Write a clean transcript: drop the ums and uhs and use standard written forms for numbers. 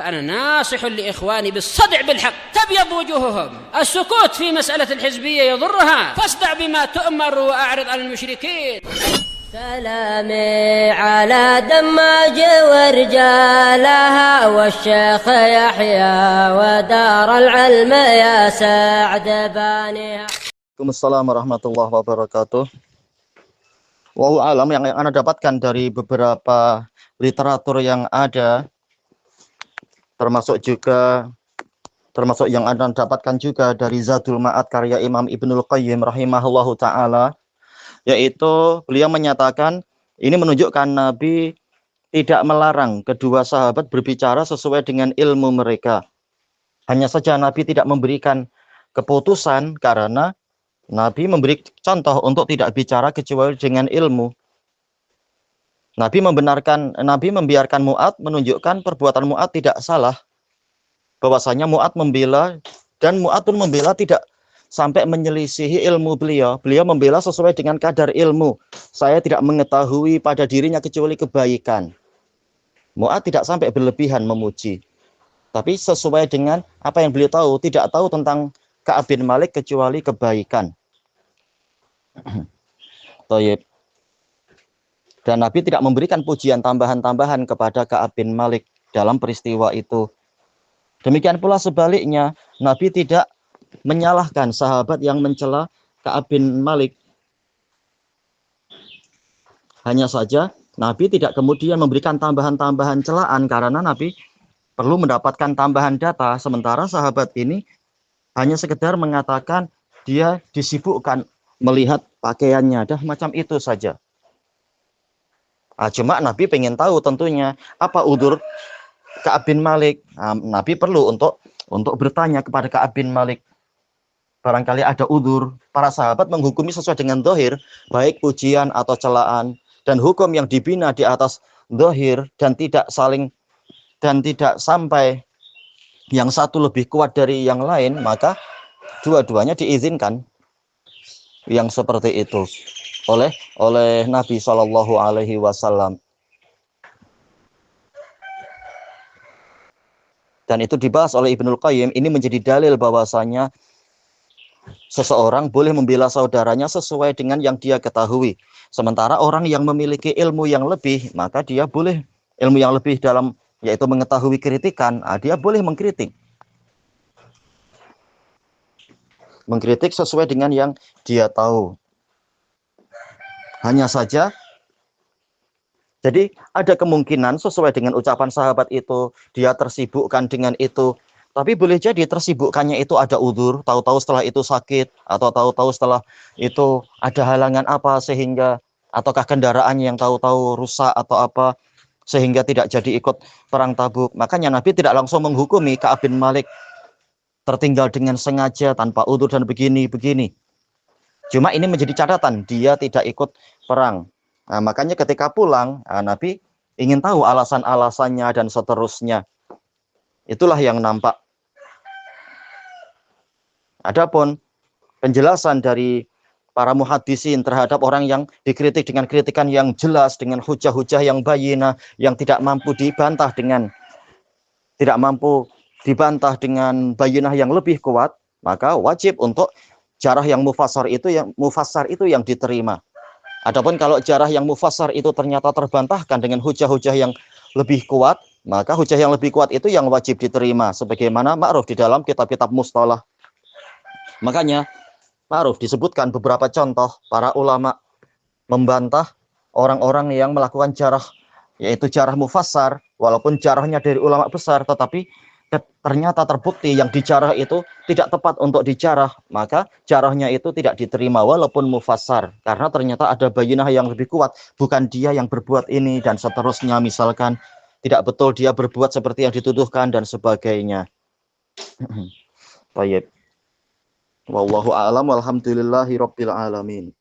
فأنا ناصح لإخواني بالصدع بالحق تبيض وجوههم. السكوت في مسألة الحزبية يضرها، فاصدع بما تؤمر وأعرض عن المشركين. سلامي على دماج ورجالها والشيخ يحيى ودار العلم يا سعد بانيها. Waalaikumsalam warahmatullahi wabarakatuh. Wallahu alam, yang Anda dapatkan dari beberapa literatur yang ada, termasuk yang Anda dapatkan juga dari Zadul Ma'ad karya Imam Ibnul Qayyim rahimahullahu ta'ala, yaitu beliau menyatakan ini menunjukkan Nabi tidak melarang kedua sahabat berbicara sesuai dengan ilmu mereka. Hanya saja Nabi tidak memberikan keputusan karena Nabi memberi contoh untuk tidak bicara kecuali dengan ilmu. Nabi membiarkan Mu'ad, menunjukkan perbuatan Mu'ad tidak salah. Bahwasanya Mu'ad membela, dan Mu'ad pun membela tidak sampai menyelisihi ilmu beliau. Beliau membela sesuai dengan kadar ilmu. Saya tidak mengetahui pada dirinya kecuali kebaikan. Mu'ad tidak sampai berlebihan memuji. Tapi sesuai dengan apa yang beliau tahu, tidak tahu tentang Ka'ab bin Malik kecuali kebaikan. Toyib. Dan Nabi tidak memberikan pujian tambahan-tambahan kepada Ka'ab bin Malik dalam peristiwa itu. Demikian pula sebaliknya, Nabi tidak menyalahkan sahabat yang mencela Ka'ab bin Malik. Hanya saja Nabi tidak kemudian memberikan tambahan-tambahan celaan karena Nabi perlu mendapatkan tambahan data, sementara sahabat ini hanya sekedar mengatakan dia disibukkan melihat pakaiannya, dah macam itu saja. Cuma Nabi pengen tahu tentunya apa udzur Ka'ab bin Malik. Nabi perlu untuk bertanya kepada Ka'ab bin Malik. Barangkali ada udzur. Para sahabat menghukumi sesuai dengan zahir, baik pujian atau celaan, dan hukum yang dibina di atas zahir dan tidak sampai yang satu lebih kuat dari yang lain, maka dua-duanya diizinkan. Yang seperti itu oleh Nabi Shallallahu Alaihi Wasallam. Dan itu dibahas oleh Ibnul Qayyim. Ini menjadi dalil bahwasanya seseorang boleh membela saudaranya sesuai dengan yang dia ketahui. Sementara orang yang memiliki ilmu yang lebih, maka dia boleh ilmu yang lebih dalam, yaitu mengetahui kritikan, dia boleh mengkritik. Mengkritik sesuai dengan yang dia tahu. Hanya saja, jadi ada kemungkinan sesuai dengan ucapan sahabat itu, dia tersibukkan dengan itu. Tapi boleh jadi tersibukkannya itu ada udzur, tahu-tahu setelah itu sakit, atau tahu-tahu setelah itu ada halangan apa, sehingga, ataukah kendaraan yang tahu-tahu rusak atau apa, sehingga tidak jadi ikut perang Tabuk. Makanya Nabi tidak langsung menghukumi Ka'ab bin Malik tertinggal dengan sengaja tanpa udzur dan begini-begini. Cuma ini menjadi catatan, dia tidak ikut perang. Makanya ketika pulang, Nabi ingin tahu alasan-alasannya dan seterusnya. Itulah yang nampak. Adapun penjelasan dari para muhaddisin terhadap orang yang dikritik dengan kritikan yang jelas, dengan hujah-hujah yang bayyinah, yang tidak mampu dibantah dengan bayyinah yang lebih kuat, maka wajib untuk jarah yang mufassar itu yang diterima. Adapun kalau jarah yang mufassar itu ternyata terbantahkan dengan hujah-hujah yang lebih kuat, maka hujah yang lebih kuat itu yang wajib diterima, sebagaimana ma'ruf di dalam kitab-kitab mustalah. Makanya ma'ruf disebutkan beberapa contoh para ulama membantah orang-orang yang melakukan jarah, yaitu jarah mufassar, walaupun jarahnya dari ulama besar, tetapi ternyata terbukti yang dijarah itu tidak tepat untuk dijarah, maka jarahnya itu tidak diterima walaupun mufassar, karena ternyata ada bayyinah yang lebih kuat, bukan dia yang berbuat ini dan seterusnya, misalkan tidak betul dia berbuat seperti yang dituduhkan dan sebagainya. Baik. Wallahu a'lam, walhamdulillahi rabbil alamin.